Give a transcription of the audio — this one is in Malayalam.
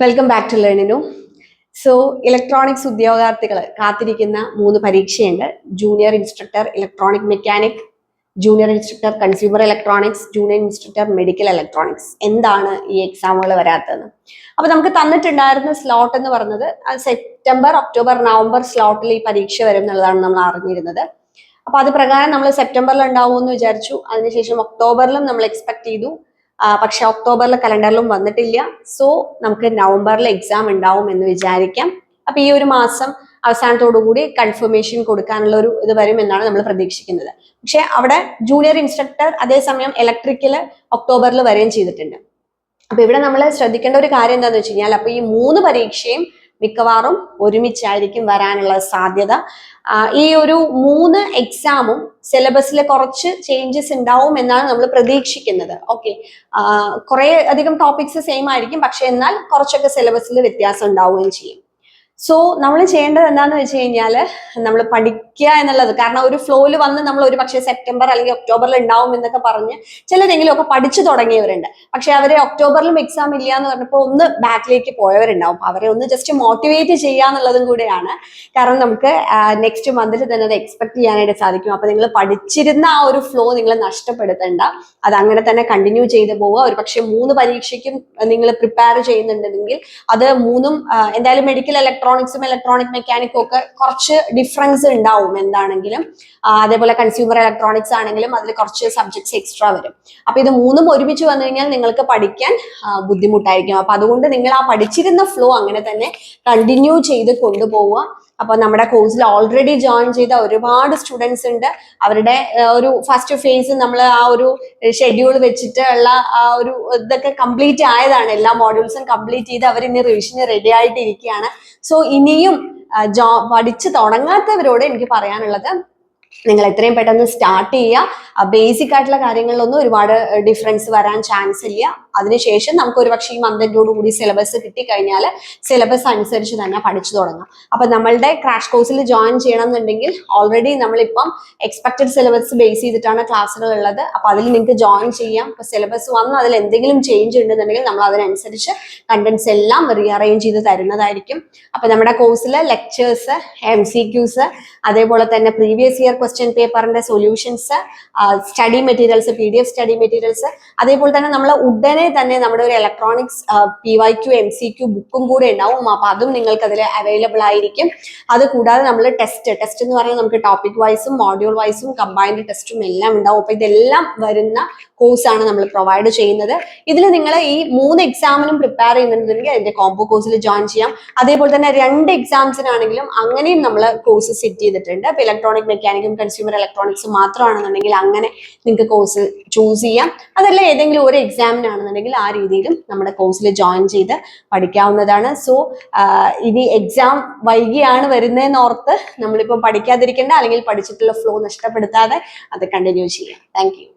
വെൽക്കം ബാക്ക് ടു ലേണിനു. സോ ഇലക്ട്രോണിക്സ് ഉദ്യോഗാർത്ഥികൾ കാത്തിരിക്കുന്ന 3 പരീക്ഷയുണ്ട്. Junior instructor electronic mechanic, junior instructor consumer electronics, junior instructor medical electronics. എന്താണ് ഈ എക്സാമുകൾ വരാത്തത്? അപ്പൊ നമുക്ക് തന്നിട്ടുണ്ടായിരുന്ന സ്ലോട്ട് എന്ന് പറഞ്ഞത് സെപ്റ്റംബർ, ഒക്ടോബർ, നവംബർ സ്ലോട്ടിൽ ഈ പരീക്ഷ വരും എന്നുള്ളതാണ് നമ്മൾ അറിഞ്ഞിരുന്നത്. അപ്പൊ അത് പ്രകാരം നമ്മൾ സെപ്റ്റംബറിൽ ഉണ്ടാവുമെന്ന് വിചാരിച്ചു. അതിനുശേഷം ഒക്ടോബറിലും നമ്മൾ എക്സ്പെക്ട് ചെയ്തു. പക്ഷെ ഒക്ടോബറിൽ കലണ്ടറിലും വന്നിട്ടില്ല. സോ നമുക്ക് നവംബറിൽ എക്സാം ഉണ്ടാവും എന്ന് വിചാരിക്കാം. അപ്പൊ ഈ ഒരു മാസം അവസാനത്തോടു കൂടി കൺഫർമേഷൻ കൊടുക്കാനുള്ള ഒരു ഇത് വരും എന്നാണ് നമ്മൾ പ്രതീക്ഷിക്കുന്നത്. പക്ഷെ അവിടെ ജൂനിയർ ഇൻസ്ട്രക്ടർ അതേസമയം ഇലക്ട്രിക്കൽ ഒക്ടോബറിൽ വരികയും ചെയ്തിട്ടുണ്ട്. അപ്പൊ ഇവിടെ നമ്മൾ ശ്രദ്ധിക്കേണ്ട ഒരു കാര്യം എന്താണെന്ന് വെച്ച് കഴിഞ്ഞാൽ, അപ്പൊ ഈ 3 പരീക്ഷയും മിക്കവാറും ഒരുമിച്ചായിരിക്കും വരാനുള്ള സാധ്യത. ഈ ഒരു 3 എക്സാമും സിലബസിൽ കുറച്ച് ചേഞ്ചസ് ഉണ്ടാവും എന്നാണ് നമ്മൾ പ്രതീക്ഷിക്കുന്നത്. ഓക്കെ, കുറെ അധികം ടോപ്പിക്സ് സെയിം ആയിരിക്കും, പക്ഷെ എന്നാൽ കുറച്ചൊക്കെ സിലബസിൽ വ്യത്യാസം ഉണ്ടാവുകയും ചെയ്യും. സോ നമ്മൾ ചെയ്യേണ്ടത് എന്താണെന്ന് വെച്ച് കഴിഞ്ഞാൽ, നമ്മൾ പഠിക്കുക എന്നുള്ളത്. കാരണം ഒരു ഫ്ലോയിൽ വന്ന് നമ്മൾ ഒരു പക്ഷേ സെപ്റ്റംബർ അല്ലെങ്കിൽ ഒക്ടോബറിൽ ഉണ്ടാവും എന്നൊക്കെ പറഞ്ഞ് ചിലരെങ്കിലും ഒക്കെ പഠിച്ചു തുടങ്ങിയവരുണ്ട്. പക്ഷെ അവരെ ഒക്ടോബറിലും എക്സാം ഇല്ല എന്ന് പറഞ്ഞപ്പോൾ ഒന്ന് ബാക്കിലേക്ക് പോയവരുണ്ടാവും. അവരെ ഒന്ന് ജസ്റ്റ് മോട്ടിവേറ്റ് ചെയ്യുക എന്നുള്ളതും കൂടെയാണ്. കാരണം നമുക്ക് നെക്സ്റ്റ് മന്തിൽ തന്നെ അത് എക്സ്പെക്ട് ചെയ്യാനായിട്ട് സാധിക്കും. അപ്പൊ നിങ്ങൾ പഠിച്ചിരുന്ന ആ ഒരു ഫ്ലോ നിങ്ങൾ നഷ്ടപ്പെടുത്തണ്ട. അത് അങ്ങനെ തന്നെ കണ്ടിന്യൂ ചെയ്ത് പോവുക. ഒരു പക്ഷെ 3 പരീക്ഷയ്ക്കും നിങ്ങൾ പ്രിപ്പയർ ചെയ്യുന്നുണ്ടെങ്കിൽ അത് 3ഉം എന്തായാലും മെഡിക്കൽ ഇലക്ട്രോണിക്സും ഇലക്ട്രോണിക് മെക്കാനിക്കും ഒക്കെ കുറച്ച് ഡിഫറൻസ് ഉണ്ടാവും എന്താണെങ്കിലും. അതേപോലെ കൺസ്യൂമർ ഇലക്ട്രോണിക്സ് ആണെങ്കിലും അതിൽ കുറച്ച് സബ്ജക്ട്സ് എക്സ്ട്രാ വരും. അപ്പൊ ഇത് 3ഉം ഒരുമിച്ച് വന്നു കഴിഞ്ഞാൽ നിങ്ങൾക്ക് പഠിക്കാൻ ബുദ്ധിമുട്ടായിരിക്കും. അപ്പൊ അതുകൊണ്ട് നിങ്ങൾ ആ പഠിച്ചിരുന്ന ഫ്ലോ അങ്ങനെ തന്നെ കണ്ടിന്യൂ ചെയ്ത് കൊണ്ടുപോവുക. അപ്പൊ നമ്മുടെ കോഴ്സിൽ ഓൾറെഡി ജോയിൻ ചെയ്ത ഒരുപാട് സ്റ്റുഡൻസ് ഉണ്ട്. അവരുടെ ഒരു ഫസ്റ്റ് ഫേസ് നമ്മൾ ആ ഒരു ഷെഡ്യൂൾ വെച്ചിട്ടുള്ള ആ ഒരു ഇതൊക്കെ കംപ്ലീറ്റ് ആയതാണ്. എല്ലാ മോഡ്യൂൾസും കംപ്ലീറ്റ് ചെയ്ത് അവർ ഇനി റിവിഷന് റെഡി ആയിട്ടിരിക്കുകയാണ്. സോ ഇനിയും പഠിച്ചു തുടങ്ങാത്തവരോട് എനിക്ക് പറയാനുള്ളത്, നിങ്ങൾ എത്രയും പെട്ടെന്ന് സ്റ്റാർട്ട് ചെയ്യുക. ബേസിക് ആയിട്ടുള്ള കാര്യങ്ങളിലൊന്നും ഒരുപാട് ഡിഫറൻസ് വരാൻ ചാൻസ് ഇല്ല. അതിനുശേഷം നമുക്ക് ഒരുപക്ഷെ ഈ മന്തിനോട് കൂടി സിലബസ് കിട്ടിക്കഴിഞ്ഞാൽ സിലബസ് അനുസരിച്ച് തന്നെ പഠിച്ചു തുടങ്ങാം. അപ്പൊ നമ്മളുടെ ക്രാഷ് കോഴ്സിൽ ജോയിൻ ചെയ്യണം എന്നുണ്ടെങ്കിൽ ഓൾറെഡി നമ്മളിപ്പം എക്സ്പെക്ടഡ് സിലബസ് ബേസ് ചെയ്തിട്ടാണ് ക്ലാസ്സുകൾ ഉള്ളത്. അപ്പൊ അതിൽ നിങ്ങൾക്ക് ജോയിൻ ചെയ്യാം. ഇപ്പൊ സിലബസ് വന്ന് അതിൽ എന്തെങ്കിലും ചേഞ്ച് ഉണ്ടെന്നുണ്ടെങ്കിൽ നമ്മൾ അതിനനുസരിച്ച് കണ്ടന്റ്സ് എല്ലാം റീഅറേഞ്ച് ചെയ്ത് തരുന്നതായിരിക്കും. അപ്പൊ നമ്മുടെ കോഴ്സിൽ ലെക്ചേഴ്സ്, MCQs, അതേപോലെ തന്നെ പ്രീവിയസ് ഇയർ ക്വസ്റ്റ്യൻ പേപ്പറിന്റെ solutions, study materials, PDF study materials, അതേപോലെ തന്നെ നമ്മൾ ഉടനെ തന്നെ നമ്മുടെ ഒരു ഇലക്ട്രോണിക്സ് PYQ MCQ ബുക്കും കൂടെ ഉണ്ടാവും. അപ്പൊ അതും നിങ്ങൾക്ക് അതിൽ അവൈലബിൾ ആയിരിക്കും. അത് കൂടാതെ നമ്മൾ ടെസ്റ്റ് എന്ന് പറഞ്ഞാൽ നമുക്ക് ടോപ്പിക് വൈസും മോഡ്യൂൾ വൈസും കമ്പൈൻഡ് ടെസ്റ്റും എല്ലാം ഉണ്ടാവും. അപ്പൊ ഇതെല്ലാം വരുന്ന കോഴ്സാണ് നമ്മൾ പ്രൊവൈഡ് ചെയ്യുന്നത്. ഇതിൽ നിങ്ങൾ ഈ 3 എക്സാമിനും പ്രിപ്പയർ ചെയ്യുന്നുണ്ടെങ്കിൽ അതിന്റെ കോംബോ കോഴ്സിൽ ജോയിൻ ചെയ്യാം. അതേപോലെ തന്നെ 2 എക്സാംസിനാണെങ്കിലും അങ്ങനെയും നമ്മൾ കോഴ്സ് സെറ്റ് ചെയ്തിട്ടുണ്ട്. ഇപ്പൊ ഇലക്ട്രോണിക് മെക്കാനിക്കും കൺസ്യൂമർ ഇലക്ട്രോണിക്സും മാത്രമാണെന്നുണ്ടെങ്കിൽ അങ്ങനെ നിങ്ങൾക്ക് കോഴ്സ് ചൂസ് ചെയ്യാം. അതല്ല ഏതെങ്കിലും ഒരു എക്സാമിനാണെന്നുണ്ടെങ്കിൽ ആ രീതിയിലും നമ്മുടെ കോഴ്സിൽ ജോയിൻ ചെയ്ത് പഠിക്കാവുന്നതാണ്. സോ ഇനി എക്സാം വൈകിയാണ് വരുന്നതെന്ന് ഓർത്ത് നമ്മളിപ്പം പഠിക്കാതിരിക്കേണ്ട, അല്ലെങ്കിൽ പഠിച്ചിട്ടുള്ള ഫ്ലോ നഷ്ടപ്പെടുത്താതെ അത് കണ്ടിന്യൂ ചെയ്യാം. Thank you.